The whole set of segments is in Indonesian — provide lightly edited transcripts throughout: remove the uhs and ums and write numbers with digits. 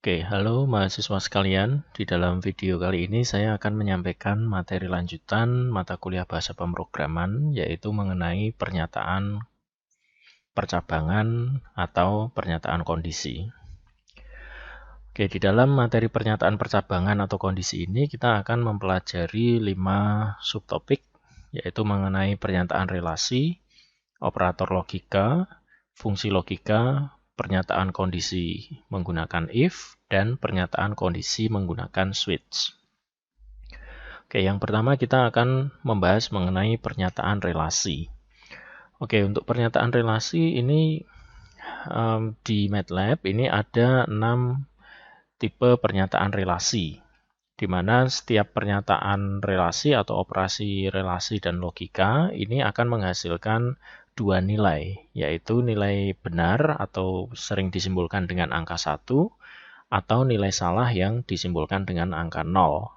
Oke, halo mahasiswa sekalian. Di dalam video kali ini saya akan menyampaikan materi lanjutan mata kuliah bahasa pemrograman, yaitu mengenai pernyataan percabangan atau pernyataan kondisi. Oke, di dalam materi pernyataan percabangan atau kondisi ini kita akan mempelajari 5 subtopik, yaitu mengenai pernyataan relasi, operator logika, fungsi logika, pernyataan kondisi menggunakan if, dan pernyataan kondisi menggunakan switch. Oke, yang pertama kita akan membahas mengenai pernyataan relasi. Oke, untuk pernyataan relasi ini di MATLAB ini ada 6 tipe pernyataan relasi, di mana setiap pernyataan relasi atau operasi relasi dan logika ini akan menghasilkan 2 nilai, yaitu nilai benar atau sering disimbolkan dengan angka 1, atau nilai salah yang disimbolkan dengan angka 0.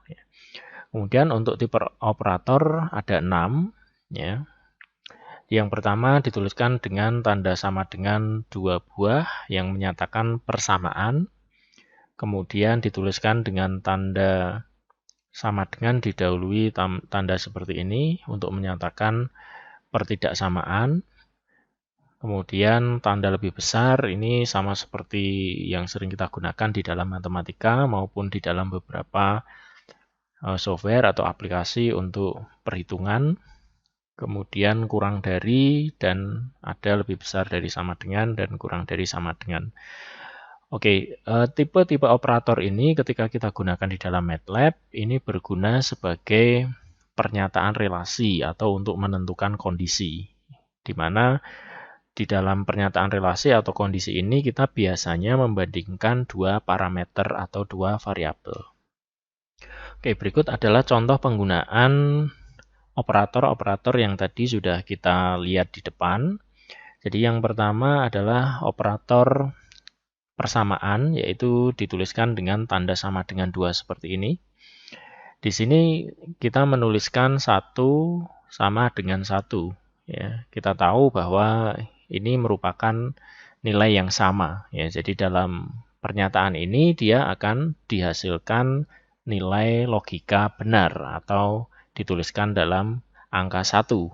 Kemudian untuk tipe operator ada 6. Ya. Yang pertama dituliskan dengan tanda sama dengan 2 buah yang menyatakan persamaan. Kemudian dituliskan dengan tanda sama dengan didahului tanda seperti ini untuk menyatakan pertidaksamaan. Kemudian tanda lebih besar ini sama seperti yang sering kita gunakan di dalam matematika maupun di dalam beberapa software atau aplikasi untuk perhitungan. Kemudian kurang dari dan ada lebih besar dari sama dengan dan kurang dari sama dengan. Oke, tipe-tipe operator ini ketika kita gunakan di dalam MATLAB ini berguna sebagai pernyataan relasi atau untuk menentukan kondisi, di mana di dalam pernyataan relasi atau kondisi ini kita biasanya membandingkan 2 parameter atau 2 variabel. Oke, berikut adalah contoh penggunaan operator-operator yang tadi sudah kita lihat di depan. Jadi yang pertama adalah operator persamaan, yaitu dituliskan dengan tanda sama dengan 2 seperti ini. Di sini kita menuliskan 1 sama dengan 1. Ya, kita tahu bahwa ini merupakan nilai yang sama. Ya, jadi dalam pernyataan ini dia akan dihasilkan nilai logika benar atau dituliskan dalam angka 1.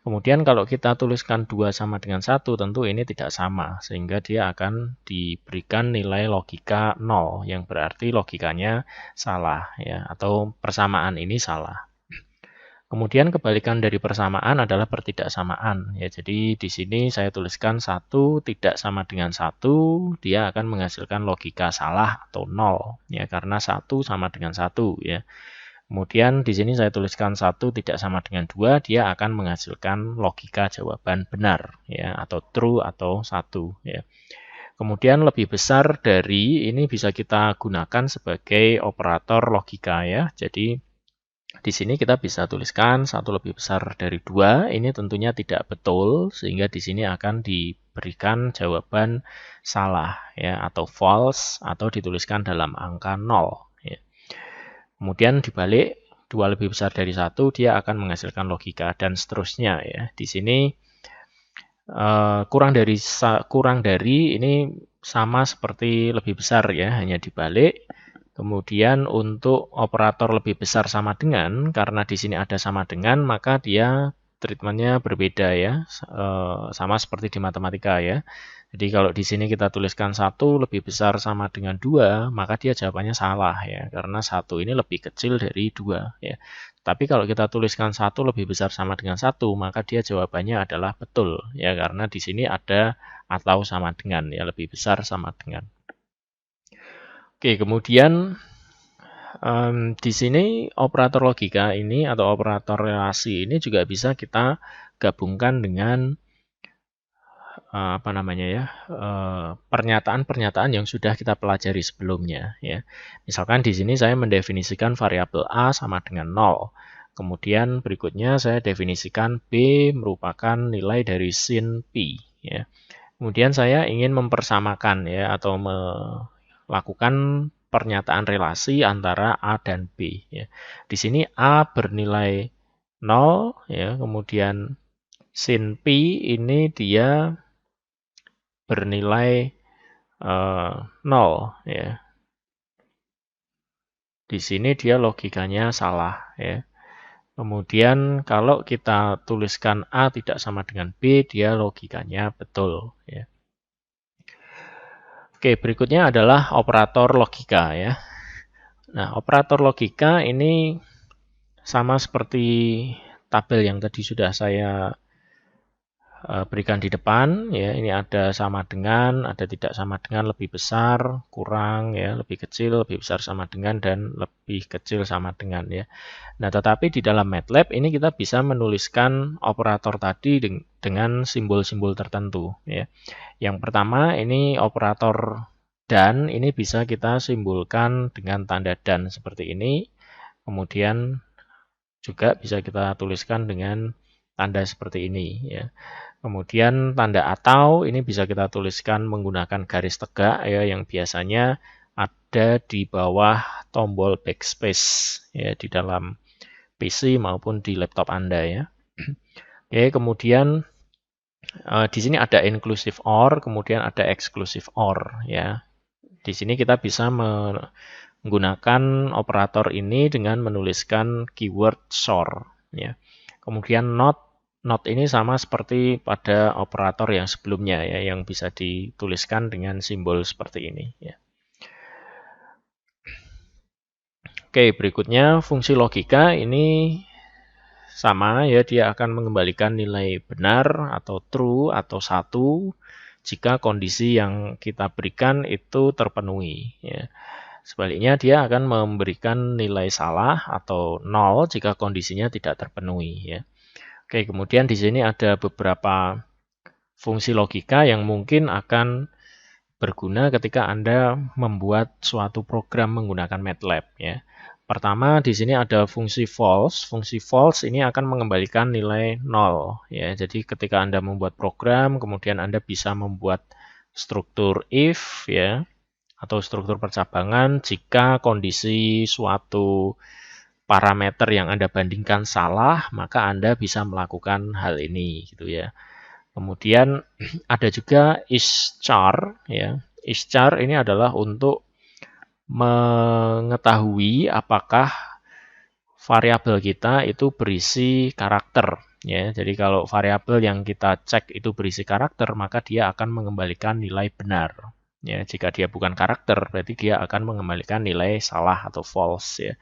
Kemudian kalau kita tuliskan 2 sama dengan 1, tentu ini tidak sama, sehingga dia akan diberikan nilai logika 0, yang berarti logikanya salah, ya, atau persamaan ini salah. Kemudian kebalikan dari persamaan adalah pertidaksamaan. Ya, jadi di sini saya tuliskan 1 tidak sama dengan 1, dia akan menghasilkan logika salah atau 0, ya, karena 1 sama dengan 1. Ya. Kemudian di sini saya tuliskan 1 tidak sama dengan 2, dia akan menghasilkan logika jawaban benar, ya, atau true atau 1. Ya. Kemudian lebih besar dari ini bisa kita gunakan sebagai operator logika, ya. Jadi di sini kita bisa tuliskan 1 lebih besar dari 2, ini tentunya tidak betul, sehingga di sini akan diberikan jawaban salah, ya, atau false, atau dituliskan dalam angka 0. Ya. Kemudian dibalik, 2 lebih besar dari 1, dia akan menghasilkan logika, dan seterusnya. Ya. Di sini kurang dari ini sama seperti lebih besar, ya, hanya dibalik. Kemudian untuk operator lebih besar sama dengan, karena di sini ada sama dengan, maka dia treatmentnya berbeda, ya, sama seperti di matematika, ya. Jadi kalau di sini kita tuliskan 1 lebih besar sama dengan 2, maka dia jawabannya salah, ya, karena 1 ini lebih kecil dari 2. Ya. Tapi kalau kita tuliskan 1 lebih besar sama dengan 1, maka dia jawabannya adalah betul, ya, karena di sini ada atau sama dengan, ya, lebih besar sama dengan. Oke, kemudian di sini operator logika ini atau operator relasi ini juga bisa kita gabungkan dengan pernyataan-pernyataan yang sudah kita pelajari sebelumnya. Ya. Misalkan di sini saya mendefinisikan variabel A sama dengan 0. Kemudian berikutnya saya definisikan B merupakan nilai dari sin P. Ya. Kemudian saya ingin mempersamakan, ya, atau melakukan pernyataan relasi antara A dan B. Ya. Di sini A bernilai 0, ya, kemudian sin P ini dia bernilai 0 ya. Di sini dia logikanya salah ya. Kemudian kalau kita tuliskan A tidak sama dengan B, dia logikanya betul ya. Oke, berikutnya adalah operator logika ya. Nah, operator logika ini sama seperti tabel yang tadi sudah saya berikan di depan ya. Ini ada sama dengan, ada tidak sama dengan, lebih besar, kurang ya, lebih kecil, lebih besar sama dengan, dan lebih kecil sama dengan ya. Nah, tetapi di dalam MATLAB ini kita bisa menuliskan operator tadi dengan simbol-simbol tertentu ya. Yang pertama ini operator dan, ini bisa kita simbolkan dengan tanda dan seperti ini. Kemudian juga bisa kita tuliskan dengan tanda seperti ini ya. Kemudian tanda atau ini bisa kita tuliskan menggunakan garis tegak ya, yang biasanya ada di bawah tombol backspace ya di dalam PC maupun di laptop Anda ya. Oke, kemudian di sini ada inclusive OR, kemudian ada exclusive OR ya. Di sini kita bisa menggunakan operator ini dengan menuliskan keyword SOR ya. Kemudian not ini sama seperti pada operator yang sebelumnya ya, yang bisa dituliskan dengan simbol seperti ini ya. Oke, berikutnya fungsi logika ini sama ya, dia akan mengembalikan nilai benar atau true atau 1 jika kondisi yang kita berikan itu terpenuhi ya. Sebaliknya dia akan memberikan nilai salah atau 0 jika kondisinya tidak terpenuhi ya. Oke, kemudian di sini ada beberapa fungsi logika yang mungkin akan berguna ketika Anda membuat suatu program menggunakan MATLAB ya. Pertama, di sini ada fungsi false. Fungsi false ini akan mengembalikan nilai 0 ya. Jadi ketika Anda membuat program, kemudian Anda bisa membuat struktur if ya, atau struktur percabangan jika kondisi suatu parameter yang Anda bandingkan salah, maka Anda bisa melakukan hal ini gitu ya. Kemudian ada juga is-char ya. Is-char ini adalah untuk mengetahui apakah variabel kita itu berisi karakter ya. Jadi kalau variabel yang kita cek itu berisi karakter, maka dia akan mengembalikan nilai benar. Ya, jika dia bukan karakter, berarti dia akan mengembalikan nilai salah atau false ya.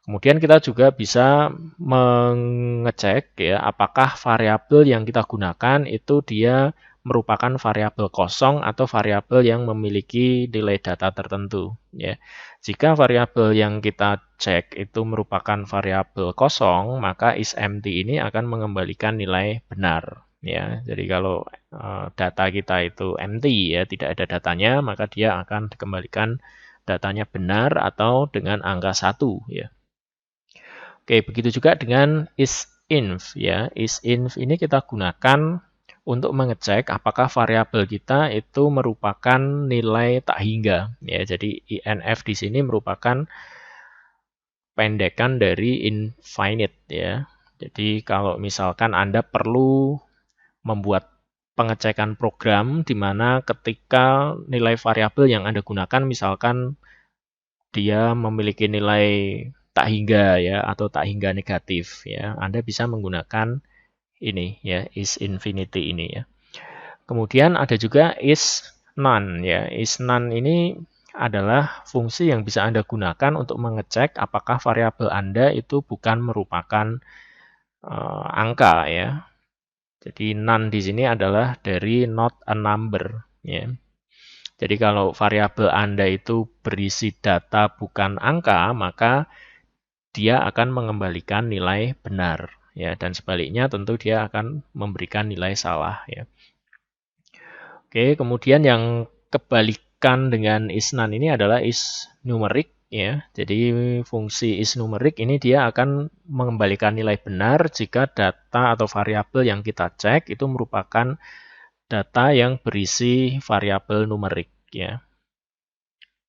Kemudian kita juga bisa mengecek ya, apakah variabel yang kita gunakan itu dia merupakan variabel kosong atau variabel yang memiliki nilai data tertentu ya. Jika variabel yang kita cek itu merupakan variabel kosong, maka isEmpty ini akan mengembalikan nilai benar ya. Jadi kalau data kita itu empty ya, tidak ada datanya, maka dia akan dikembalikan datanya benar atau dengan angka 1 ya. Oke, begitu juga dengan isInf ya. IsInf ini kita gunakan untuk mengecek apakah variabel kita itu merupakan nilai tak hingga ya. Jadi INF di sini merupakan pendekan dari infinite ya. Jadi kalau misalkan Anda perlu membuat pengecekan program di mana ketika nilai variabel yang Anda gunakan misalkan dia memiliki nilai tak hingga ya, atau tak hingga negatif ya, Anda bisa menggunakan ini ya, isInfinity ini ya. Kemudian ada juga isNone ya. IsNone ini adalah fungsi yang bisa Anda gunakan untuk mengecek apakah variabel Anda itu bukan merupakan angka ya. Jadi none di sini adalah dari not a number ya. Jadi kalau variabel Anda itu berisi data bukan angka, maka dia akan mengembalikan nilai benar ya, dan sebaliknya tentu dia akan memberikan nilai salah ya. Oke, kemudian yang kebalikan dengan isNone ini adalah isNumeric ya. Jadi fungsi isNumeric ini dia akan mengembalikan nilai benar jika data atau variabel yang kita cek itu merupakan data yang berisi variabel numerik ya.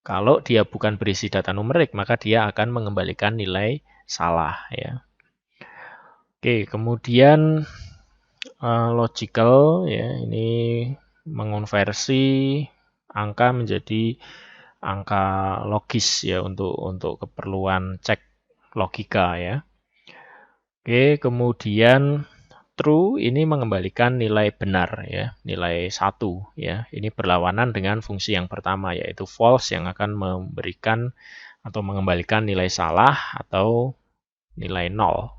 Kalau dia bukan berisi data numerik, maka dia akan mengembalikan nilai salah ya. Oke, kemudian logical ya, ini mengonversi angka menjadi angka logis ya untuk keperluan cek logika ya. Oke, kemudian true ini mengembalikan nilai benar ya, nilai 1 ya. Ini berlawanan dengan fungsi yang pertama yaitu false yang akan memberikan atau mengembalikan nilai salah atau nilai 0.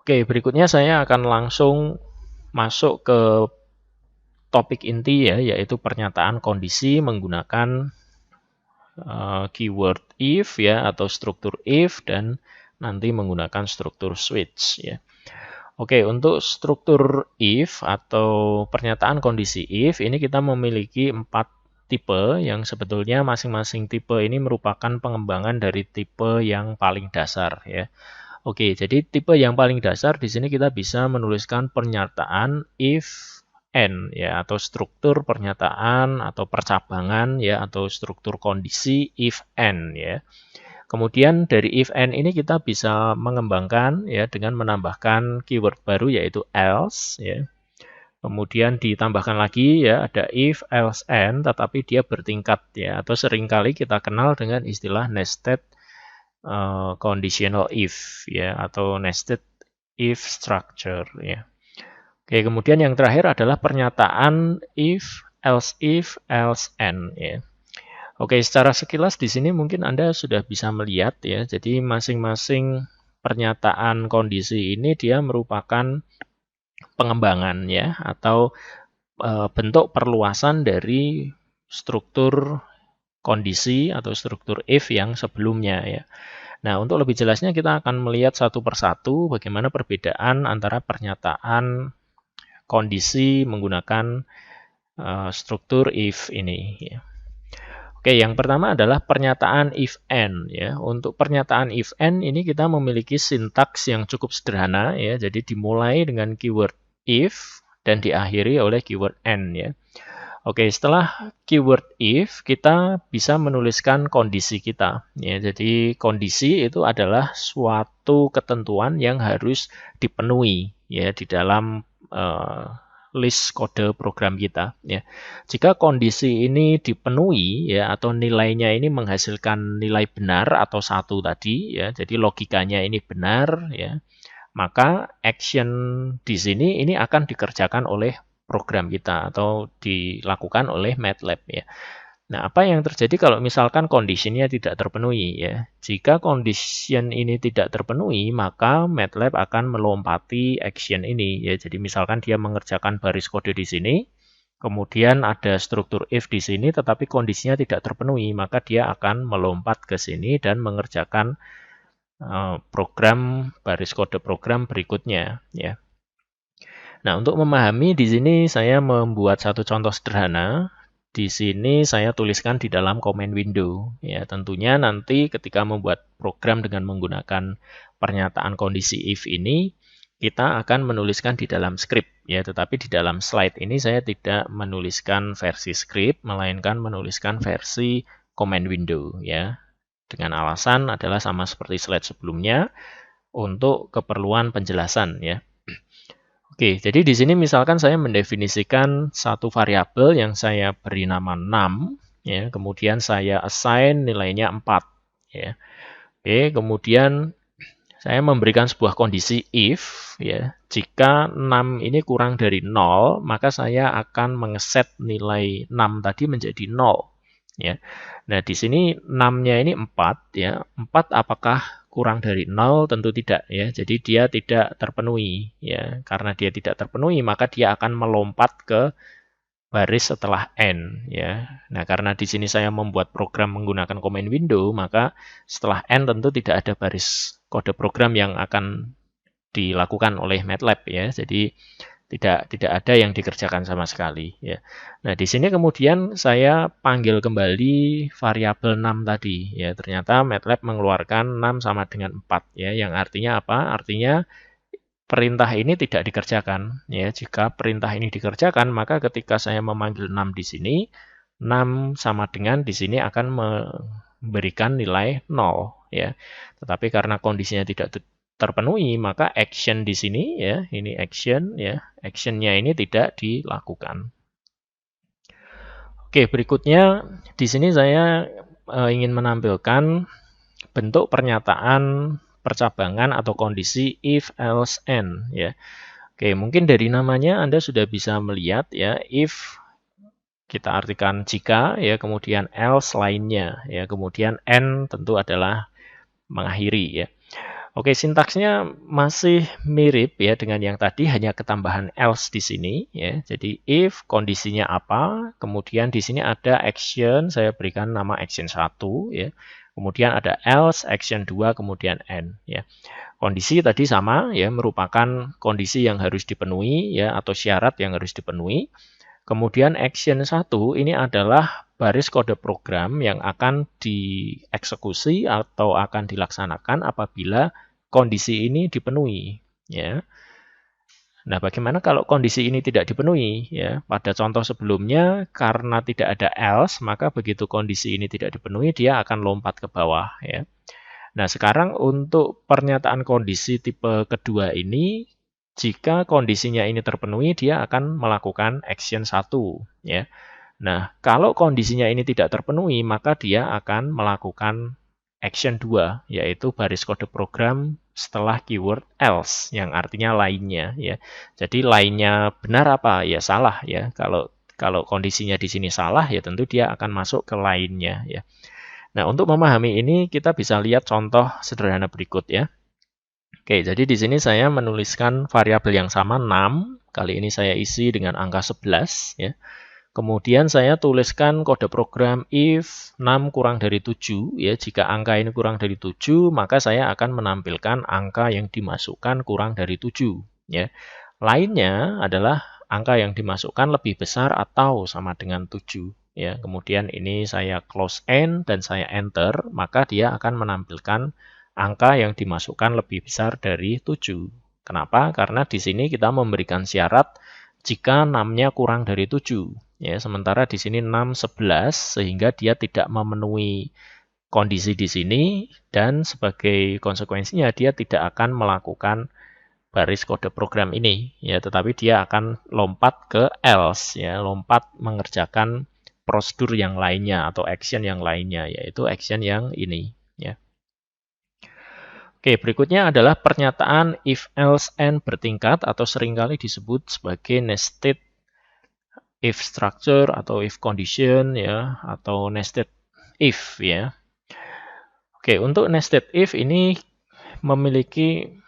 Oke, berikutnya saya akan langsung masuk ke topik inti ya, yaitu pernyataan kondisi menggunakan keyword if ya atau struktur if dan nanti menggunakan struktur switch ya. Oke, untuk struktur if atau pernyataan kondisi if ini kita memiliki 4 tipe yang sebetulnya masing-masing tipe ini merupakan pengembangan dari tipe yang paling dasar ya. Oke, jadi tipe yang paling dasar di sini kita bisa menuliskan pernyataan if n ya atau struktur pernyataan atau percabangan ya atau struktur kondisi if n ya. Kemudian dari if n ini kita bisa mengembangkan ya dengan menambahkan keyword baru yaitu else ya. Kemudian ditambahkan lagi ya ada if else and tetapi dia bertingkat ya atau seringkali kita kenal dengan istilah nested conditional if ya atau nested if structure ya. Oke, kemudian yang terakhir adalah pernyataan if else and ya. Oke, secara sekilas di sini mungkin Anda sudah bisa melihat ya. Jadi masing-masing pernyataan kondisi ini dia merupakan pengembangan ya atau bentuk perluasan dari struktur kondisi atau struktur if yang sebelumnya ya. Nah, untuk lebih jelasnya kita akan melihat satu persatu bagaimana perbedaan antara pernyataan kondisi menggunakan struktur if ini ya. Oke, yang pertama adalah pernyataan if n ya. Untuk pernyataan if n ini kita memiliki sintaks yang cukup sederhana ya. Jadi dimulai dengan keyword if dan diakhiri oleh keyword n ya. Oke, setelah keyword if kita bisa menuliskan kondisi kita ya. Jadi kondisi itu adalah suatu ketentuan yang harus dipenuhi ya di dalam list kode program kita ya. Jika kondisi ini dipenuhi ya atau nilainya ini menghasilkan nilai benar atau 1 tadi ya, jadi logikanya ini benar ya, maka action di sini ini akan dikerjakan oleh program kita atau dilakukan oleh MATLAB ya. Nah, apa yang terjadi kalau misalkan kondisinya tidak terpenuhi ya? Jika condition ini tidak terpenuhi, maka MATLAB akan melompati action ini ya. Jadi misalkan dia mengerjakan baris kode di sini, kemudian ada struktur if di sini, tetapi kondisinya tidak terpenuhi, maka dia akan melompat ke sini dan mengerjakan program baris kode program berikutnya ya. Nah, untuk memahami di sini saya membuat satu contoh sederhana. Di sini saya tuliskan di dalam command window. Ya, tentunya nanti ketika membuat program dengan menggunakan pernyataan kondisi if ini, kita akan menuliskan di dalam script. Ya, tetapi di dalam slide ini saya tidak menuliskan versi script, melainkan menuliskan versi command window. Ya, dengan alasan adalah sama seperti slide sebelumnya untuk keperluan penjelasan. Ya. Oke, jadi di sini misalkan saya mendefinisikan satu variabel yang saya beri nama num, ya, kemudian saya assign nilainya 4. Ya. Oke, kemudian saya memberikan sebuah kondisi if, ya, jika num ini kurang dari 0, maka saya akan mengeset nilai num tadi menjadi 0. Ya. Nah, di sini num-nya ini 4, ya. 4 apakah kurang dari 0? Tentu tidak ya. Jadi dia tidak terpenuhi ya. Karena dia tidak terpenuhi maka dia akan melompat ke baris setelah n ya. Nah, karena di sini saya membuat program menggunakan command window, maka setelah n tentu tidak ada baris kode program yang akan dilakukan oleh MATLAB ya. Jadi tidak ada yang dikerjakan sama sekali ya. Nah, di sini kemudian saya panggil kembali variabel num tadi ya. Ternyata MATLAB mengeluarkan num sama dengan 4 ya, yang artinya apa? Artinya perintah ini tidak dikerjakan ya. Jika perintah ini dikerjakan, maka ketika saya memanggil num di sini, num sama dengan di sini akan memberikan nilai 0 ya. Tetapi karena kondisinya tidak terpenuhi, maka action di sini ya, ini action ya, actionnya ini tidak dilakukan. Oke, berikutnya di sini saya ingin menampilkan bentuk pernyataan percabangan atau kondisi if else and ya. Oke, mungkin dari namanya Anda sudah bisa melihat ya, if kita artikan jika ya, kemudian else lainnya ya, kemudian and tentu adalah mengakhiri ya. Oke, sintaksnya masih mirip ya dengan yang tadi, hanya ketambahan else di sini ya. Jadi if kondisinya apa, kemudian di sini ada action, saya berikan nama action 1 ya. Kemudian ada else action 2 kemudian and ya. Kondisi tadi sama ya, merupakan kondisi yang harus dipenuhi ya atau syarat yang harus dipenuhi. Kemudian action 1 ini adalah baris kode program yang akan dieksekusi atau akan dilaksanakan apabila kondisi ini dipenuhi ya. Nah, bagaimana kalau kondisi ini tidak dipenuhi ya? Pada contoh sebelumnya karena tidak ada else, maka begitu kondisi ini tidak dipenuhi dia akan lompat ke bawah ya. Nah, sekarang untuk pernyataan kondisi tipe kedua ini, jika kondisinya ini terpenuhi, dia akan melakukan action 1 ya. Nah, kalau kondisinya ini tidak terpenuhi, maka dia akan melakukan action 2, yaitu baris kode program setelah keyword else, yang artinya lainnya ya. Jadi lainnya benar apa? Ya salah ya. Kalau kondisinya di sini salah, ya tentu dia akan masuk ke lainnya ya. Nah, untuk memahami ini kita bisa lihat contoh sederhana berikut ya. Oke, jadi di sini saya menuliskan variabel yang sama 6. Kali ini saya isi dengan angka 11 ya. Kemudian saya tuliskan kode program if 6 kurang dari 7 ya. Jika angka ini kurang dari 7, maka saya akan menampilkan angka yang dimasukkan kurang dari 7 ya. Lainnya adalah angka yang dimasukkan lebih besar atau sama dengan 7 ya. Kemudian ini saya close end dan saya enter, maka dia akan menampilkan angka yang dimasukkan lebih besar dari 7. Kenapa? Karena di sini kita memberikan syarat jika 6-nya kurang dari 7 ya. Sementara di sini 6 11 sehingga dia tidak memenuhi kondisi di sini dan sebagai konsekuensinya dia tidak akan melakukan baris kode program ini ya, tetapi dia akan lompat ke else ya, lompat mengerjakan prosedur yang lainnya atau action yang lainnya, yaitu action yang ini ya. Oke, berikutnya adalah pernyataan if else and bertingkat atau seringkali disebut sebagai nested if structure atau if condition ya, atau nested if ya. Oke, untuk nested if ini memiliki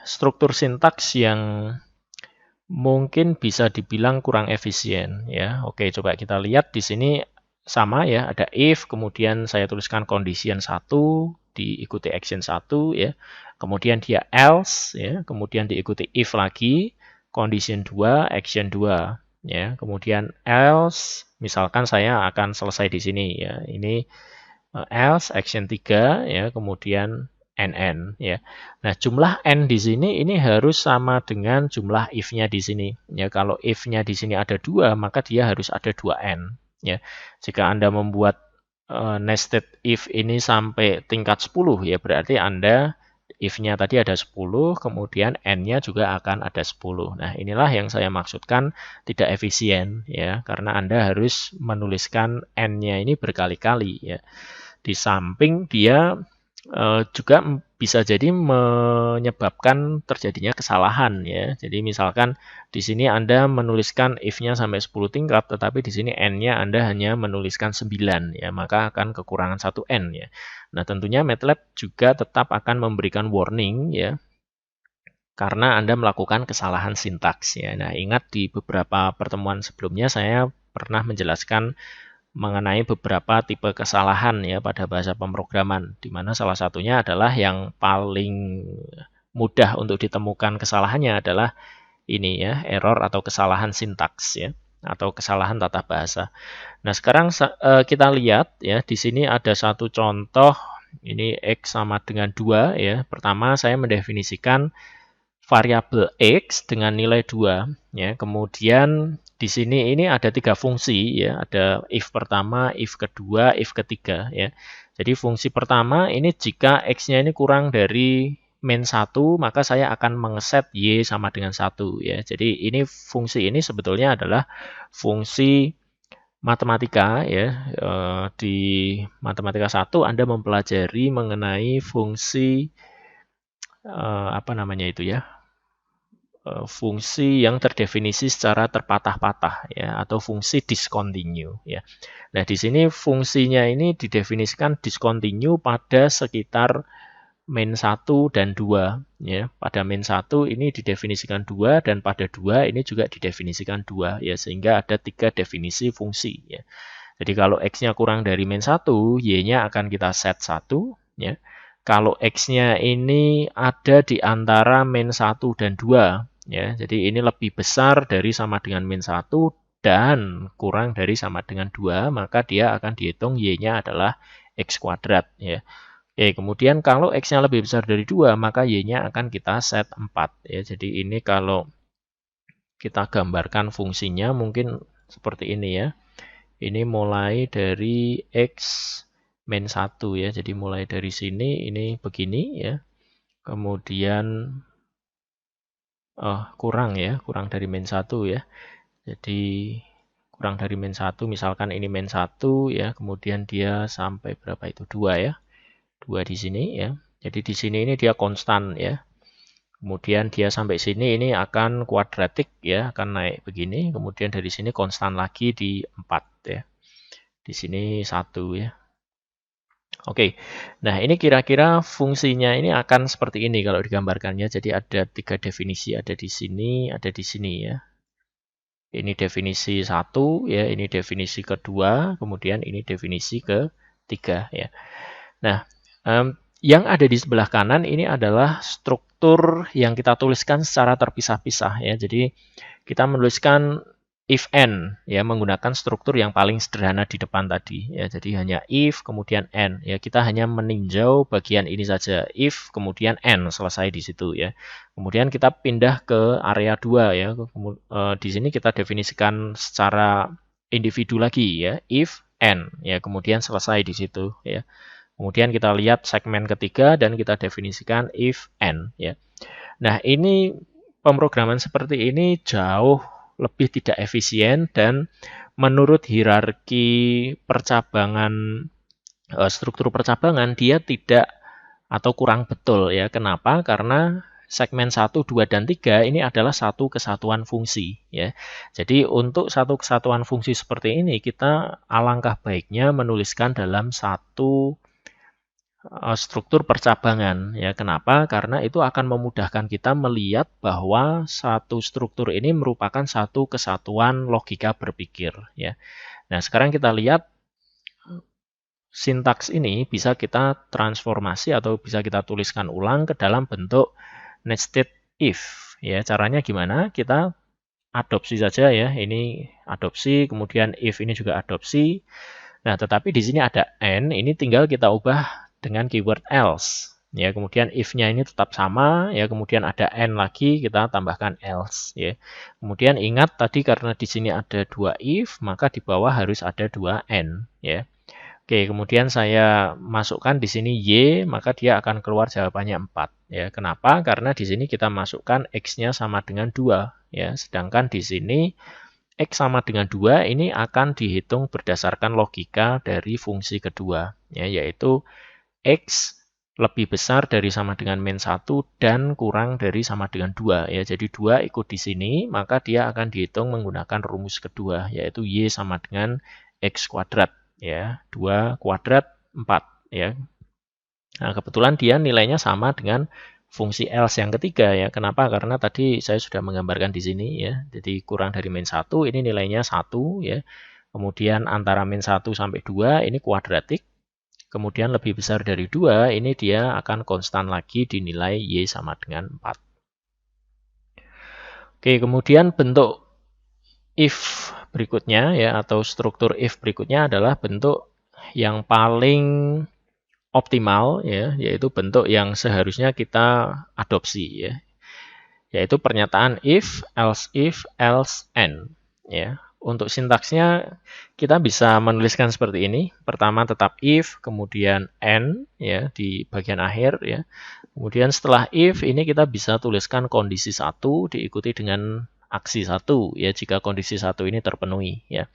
struktur sintaks yang mungkin bisa dibilang kurang efisien ya. Oke, coba kita lihat di sini sama ya, ada if, kemudian saya tuliskan condition 1 diikuti action 1 ya. Kemudian dia else ya, kemudian diikuti if lagi, condition 2, action 2 ya. Kemudian else, misalkan saya akan selesai di sini ya. Ini else action 3 ya, kemudian NN ya. Nah, jumlah N di sini ini harus sama dengan jumlah if-nya di sini. Ya, kalau if-nya di sini ada 2, maka dia harus ada 2N ya. Jika Anda membuat nested if ini sampai tingkat 10 ya, berarti Anda if-nya tadi ada 10, kemudian N-nya juga akan ada 10. Nah, inilah yang saya maksudkan tidak efisien ya, karena Anda harus menuliskan N-nya ini berkali-kali ya. Di samping dia juga bisa jadi menyebabkan terjadinya kesalahan ya. Jadi misalkan di sini Anda menuliskan if-nya sampai 10 tingkat, tetapi di sini n-nya Anda hanya menuliskan 9 ya, maka akan kekurangan 1 n ya. Nah, tentunya MATLAB juga tetap akan memberikan warning ya, karena Anda melakukan kesalahan sintaks ya. Nah, ingat di beberapa pertemuan sebelumnya saya pernah menjelaskan mengenai beberapa tipe kesalahan ya pada bahasa pemrograman, di mana salah satunya adalah yang paling mudah untuk ditemukan kesalahannya adalah ini ya, error atau kesalahan sintaks ya, atau kesalahan tata bahasa. Nah, sekarang kita lihat ya, di sini ada satu contoh, ini X sama dengan 2 ya. Pertama saya mendefinisikan variabel X dengan nilai 2 ya. Kemudian di sini ini ada 3 fungsi ya, ada if pertama, if kedua, if ketiga ya. Jadi fungsi pertama ini jika X-nya ini kurang dari min 1, maka saya akan mengeset Y sama dengan 1 ya. Jadi ini fungsi ini sebetulnya adalah fungsi matematika ya, di matematika 1 Anda mempelajari mengenai fungsi apa namanya itu ya? Fungsi yang terdefinisi secara terpatah-patah ya, atau fungsi discontinue ya. Nah, di sini fungsinya ini didefinisikan discontinue pada sekitar min 1 dan 2 ya. Pada min 1 ini didefinisikan 2 dan pada 2 ini juga didefinisikan 2 ya, sehingga ada 3 definisi fungsi ya. Jadi kalau x-nya kurang dari min 1, y-nya akan kita set 1 ya. Kalau x-nya ini ada di antara min 1 dan 2 ya. Jadi ini lebih besar dari sama dengan min 1 dan kurang dari sama dengan 2, maka dia akan dihitung y-nya adalah x kuadrat ya. Oke, kemudian kalau x-nya lebih besar dari 2, maka y-nya akan kita set 4 ya. Jadi ini kalau kita gambarkan fungsinya mungkin seperti ini ya. Ini mulai dari x min 1 ya. Jadi mulai dari sini ini begini ya. Kemudian kurang ya, kurang dari min 1 ya. Jadi kurang dari min 1, misalkan ini min 1 ya, kemudian dia sampai berapa itu? 2 ya. 2 di sini ya. Jadi di sini ini dia konstan ya. Kemudian dia sampai sini ini akan kuadratik ya, akan naik begini. Kemudian dari sini konstan lagi di 4 ya. Di sini 1 ya. Oke. Nah, ini kira-kira fungsinya ini akan seperti ini kalau digambarkannya. Jadi ada 3 definisi, ada di sini, ada di sini ya. Ini definisi 1 ya, ini definisi kedua, kemudian ini definisi ketiga ya. Nah, yang ada di sebelah kanan ini adalah struktur yang kita tuliskan secara terpisah-pisah ya. Jadi kita menuliskan if n ya, menggunakan struktur yang paling sederhana di depan tadi ya. Jadi hanya if kemudian n ya. Kita hanya meninjau bagian ini saja, if kemudian n, selesai di situ ya. Kemudian kita pindah ke area 2 ya. Di sini kita definisikan secara individu lagi ya, if n ya, kemudian selesai di situ ya. Kemudian kita lihat segmen ketiga dan kita definisikan if n ya. Nah, ini pemrograman seperti ini jauh lebih tidak efisien dan menurut hierarki percabangan, struktur percabangan, dia tidak atau kurang betul ya. Kenapa? Karena segmen 1, 2, dan 3 ini adalah satu kesatuan fungsi ya. Jadi untuk satu kesatuan fungsi seperti ini kita alangkah baiknya menuliskan dalam satu struktur percabangan ya. Kenapa? Karena itu akan memudahkan kita melihat bahwa satu struktur ini merupakan satu kesatuan logika berpikir ya. Nah, sekarang kita lihat sintaks ini bisa kita transformasi atau bisa kita tuliskan ulang ke dalam bentuk nested if ya. Caranya gimana? Kita adopsi saja ya. Ini adopsi, kemudian if ini juga adopsi. Nah, tetapi di sini ada n, ini tinggal kita ubah dengan keyword else ya. Kemudian if-nya ini tetap sama ya, kemudian ada n lagi, kita tambahkan else ya. Kemudian ingat tadi karena di sini ada 2 if, maka di bawah harus ada 2 n ya. Oke, kemudian saya masukkan di sini y, maka dia akan keluar jawabannya 4 ya. Kenapa? Karena di sini kita masukkan x-nya sama dengan 2 ya. Sedangkan di sini x sama dengan 2 ini akan dihitung berdasarkan logika dari fungsi kedua ya, yaitu x lebih besar dari sama dengan min 1 dan kurang dari sama dengan 2 ya. Jadi 2 ikut di sini, maka dia akan dihitung menggunakan rumus kedua, yaitu y sama dengan x kuadrat ya. 2 kuadrat 4 ya. Nah, kebetulan dia nilainya sama dengan fungsi else yang ketiga ya. Kenapa? Karena tadi saya sudah menggambarkan di sini ya. Jadi kurang dari min 1 ini nilainya 1 ya. Kemudian antara min 1 sampai 2 ini kuadratik. Kemudian lebih besar dari 2, ini dia akan konstan lagi dinilai y sama dengan 4. Oke, kemudian bentuk if berikutnya ya, atau struktur if berikutnya adalah bentuk yang paling optimal ya, yaitu bentuk yang seharusnya kita adopsi ya. Yaitu pernyataan if, else, and ya. Untuk sintaksnya kita bisa menuliskan seperti ini. Pertama tetap if, kemudian and ya di bagian akhir ya. Kemudian setelah if ini kita bisa tuliskan kondisi 1 diikuti dengan aksi 1 ya jika kondisi 1 ini terpenuhi ya.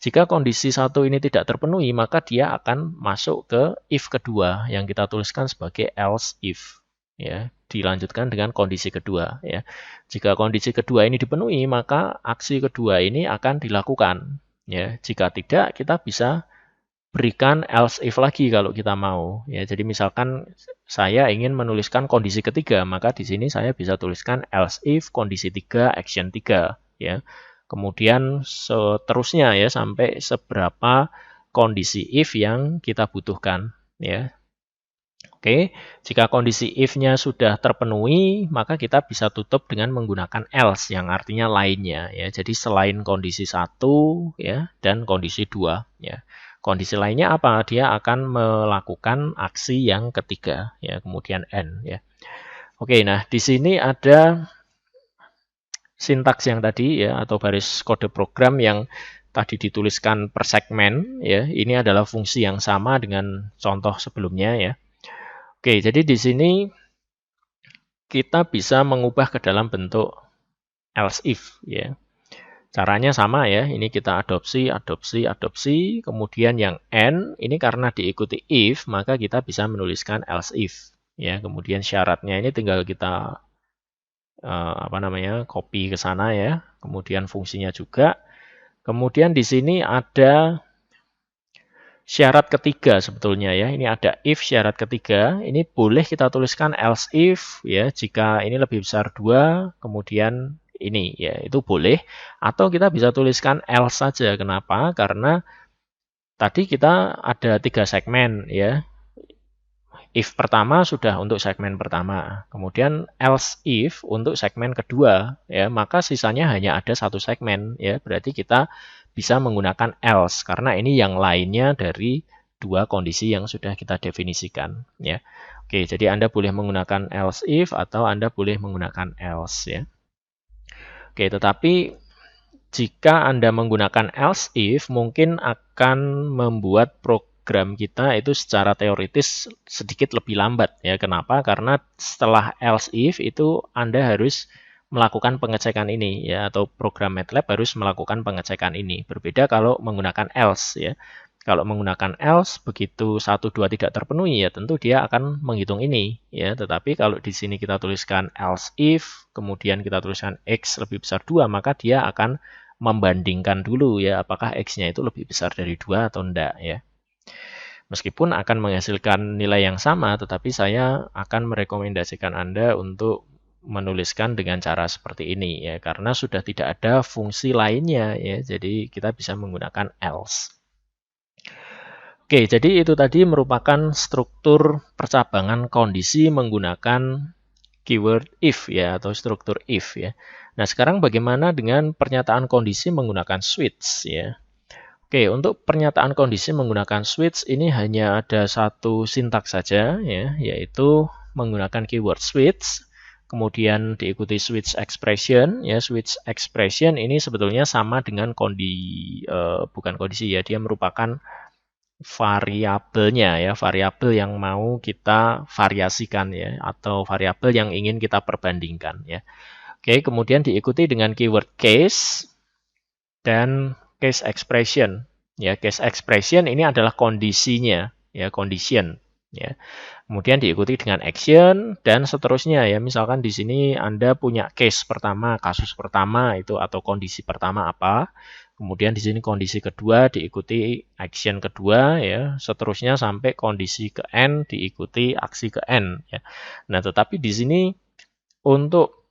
Jika kondisi 1 ini tidak terpenuhi, maka dia akan masuk ke if kedua yang kita tuliskan sebagai else if ya. Dilanjutkan dengan kondisi kedua ya. Jika kondisi kedua ini dipenuhi, maka aksi kedua ini akan dilakukan ya. Jika tidak, kita bisa berikan else if lagi kalau kita mau ya. Jadi misalkan saya ingin menuliskan kondisi ketiga, maka di sini saya bisa tuliskan else if kondisi 3 action 3 ya. Kemudian seterusnya ya sampai seberapa kondisi if yang kita butuhkan ya. Oke, jika kondisi if-nya sudah terpenuhi, maka kita bisa tutup dengan menggunakan else yang artinya lainnya ya. Jadi selain kondisi 1 ya dan kondisi 2 ya. Kondisi lainnya apa? Dia akan melakukan aksi yang ketiga ya, kemudian N ya. Oke, nah di sini ada sintaks yang tadi ya atau baris kode program yang tadi dituliskan per segmen ya. Ini adalah fungsi yang sama dengan contoh sebelumnya ya. Oke, jadi di sini kita bisa mengubah ke dalam bentuk else if ya. Caranya sama ya, ini kita adopsi, kemudian yang N, ini karena diikuti if, maka kita bisa menuliskan else if. Ya, kemudian syaratnya ini tinggal kita copy ke sana ya, kemudian fungsinya juga. Kemudian di sini ada syarat ketiga sebetulnya ya, ini ada if syarat ketiga, ini boleh kita tuliskan else if ya, jika ini lebih besar 2, kemudian ini ya itu boleh, atau kita bisa tuliskan else saja. Kenapa? Karena tadi kita ada 3 segmen ya. If pertama sudah untuk segmen pertama, kemudian else if untuk segmen kedua ya, maka sisanya hanya ada 1 segmen ya. Berarti kita bisa menggunakan else karena ini yang lainnya dari 2 kondisi yang sudah kita definisikan ya. Oke, jadi Anda boleh menggunakan else if atau Anda boleh menggunakan else ya. Oke, tetapi jika Anda menggunakan else if, mungkin akan membuat program kita itu secara teoritis sedikit lebih lambat. Ya, kenapa? Karena setelah else if itu Anda harus melakukan pengecekan ini, ya, atau program MATLAB harus melakukan pengecekan ini. Berbeda kalau menggunakan else, ya. Kalau menggunakan else, begitu 1, 2 tidak terpenuhi, ya tentu dia akan menghitung ini. Ya. Tetapi kalau di sini kita tuliskan else if, kemudian kita tuliskan X lebih besar 2, maka dia akan membandingkan dulu ya apakah X-nya itu lebih besar dari 2 atau enggak. Ya. Meskipun akan menghasilkan nilai yang sama, tetapi saya akan merekomendasikan Anda untuk menuliskan dengan cara seperti ini ya karena sudah tidak ada fungsi lainnya ya. Jadi kita bisa menggunakan else. Oke, jadi itu tadi merupakan struktur percabangan kondisi menggunakan keyword if ya atau struktur if ya. Nah, sekarang bagaimana dengan pernyataan kondisi menggunakan switch ya? Oke, untuk pernyataan kondisi menggunakan switch ini hanya ada 1 sintaks saja ya, yaitu menggunakan keyword switch, kemudian diikuti switch expression ya. Switch expression ini sebetulnya sama dengan bukan kondisi ya, dia merupakan variabelnya ya, variabel yang mau kita variasikan ya atau variabel yang ingin kita perbandingkan ya. Oke, kemudian diikuti dengan keyword case dan case expression ya. Case expression ini adalah kondisinya ya, condition ya. Kemudian diikuti dengan action dan seterusnya ya. Misalkan di sini Anda punya case pertama, kasus pertama itu atau kondisi pertama apa? Kemudian di sini kondisi kedua diikuti action kedua ya, seterusnya sampai kondisi ke N diikuti aksi ke N ya. Nah, tetapi di sini untuk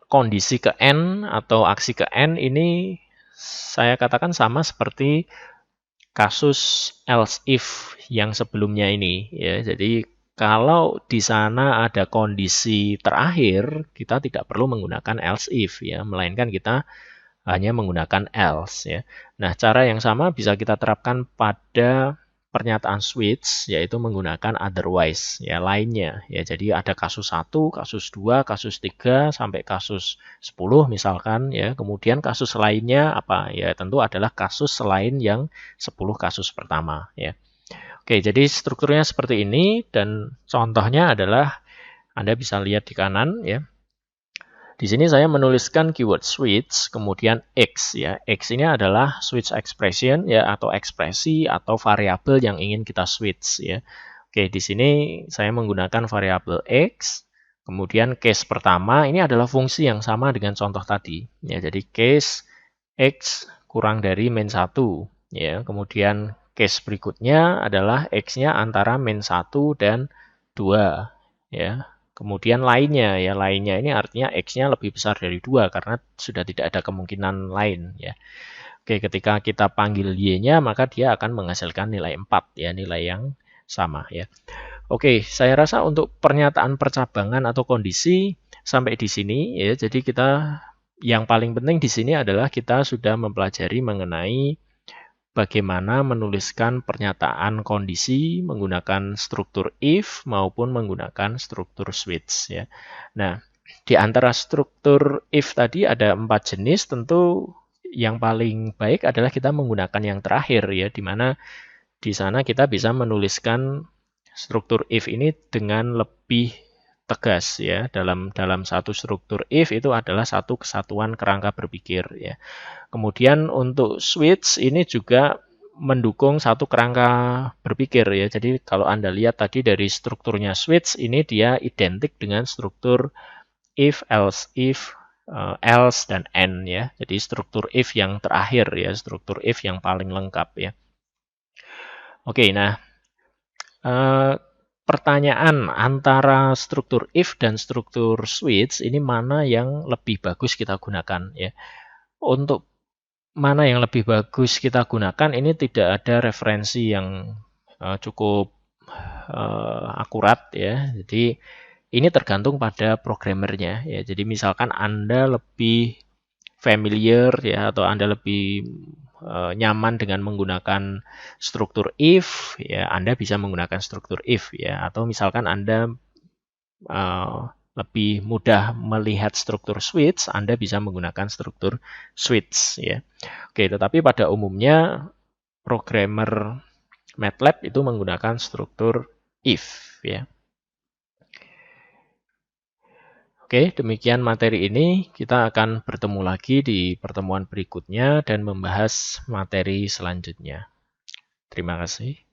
kondisi ke N atau aksi ke N ini saya katakan sama seperti kasus else if yang sebelumnya ini ya. Jadi kalau di sana ada kondisi terakhir, kita tidak perlu menggunakan else if ya, melainkan kita hanya menggunakan else ya. Nah, cara yang sama bisa kita terapkan pada pernyataan switch yaitu menggunakan otherwise ya lainnya ya. Jadi ada kasus 1, kasus 2, kasus 3 sampai kasus 10 misalkan ya. Kemudian kasus lainnya apa? Ya tentu adalah kasus selain yang 10 kasus pertama ya. Oke, jadi strukturnya seperti ini dan contohnya adalah Anda bisa lihat di kanan ya. Di sini saya menuliskan keyword switch, kemudian X ya. X ini adalah switch expression ya, atau ekspresi atau variabel yang ingin kita switch ya. Oke, di sini saya menggunakan variabel X. Kemudian case pertama ini adalah fungsi yang sama dengan contoh tadi ya. Jadi case X kurang dari min 1 ya. Kemudian case berikutnya adalah X-nya antara min 1 dan 2 ya. Kemudian lainnya ya, lainnya ini artinya X-nya lebih besar dari 2 karena sudah tidak ada kemungkinan lain ya. Oke, ketika kita panggil Y-nya maka dia akan menghasilkan nilai 4 ya, nilai yang sama ya. Oke, saya rasa untuk pernyataan percabangan atau kondisi sampai di sini ya. Jadi kita yang paling penting di sini adalah kita sudah mempelajari mengenai bagaimana menuliskan pernyataan kondisi menggunakan struktur if maupun menggunakan struktur switch ya. Nah, di antara struktur if tadi ada 4 jenis, tentu yang paling baik adalah kita menggunakan yang terakhir ya, di mana di sana kita bisa menuliskan struktur if ini dengan lebih tegas ya. Dalam satu struktur if itu adalah satu kesatuan kerangka berpikir ya. Kemudian untuk switch ini juga mendukung satu kerangka berpikir ya. Jadi kalau Anda lihat tadi dari strukturnya switch ini dia identik dengan struktur if, else, dan and ya. Jadi struktur if yang terakhir ya, struktur if yang paling lengkap ya. Oke, nah pertanyaan antara struktur if dan struktur switch ini mana yang lebih bagus kita gunakan ya. Untuk mana yang lebih bagus kita gunakan ini tidak ada referensi yang cukup akurat ya. Jadi ini tergantung pada programmernya ya. Jadi misalkan Anda lebih familiar ya, atau Anda lebih nyaman dengan menggunakan struktur if ya, Anda bisa menggunakan struktur if ya. Atau misalkan Anda lebih mudah melihat struktur switch, Anda bisa menggunakan struktur switch ya. Oke, tetapi pada umumnya programmer MATLAB itu menggunakan struktur if ya. Oke, demikian materi ini. Kita akan bertemu lagi di pertemuan berikutnya dan membahas materi selanjutnya. Terima kasih.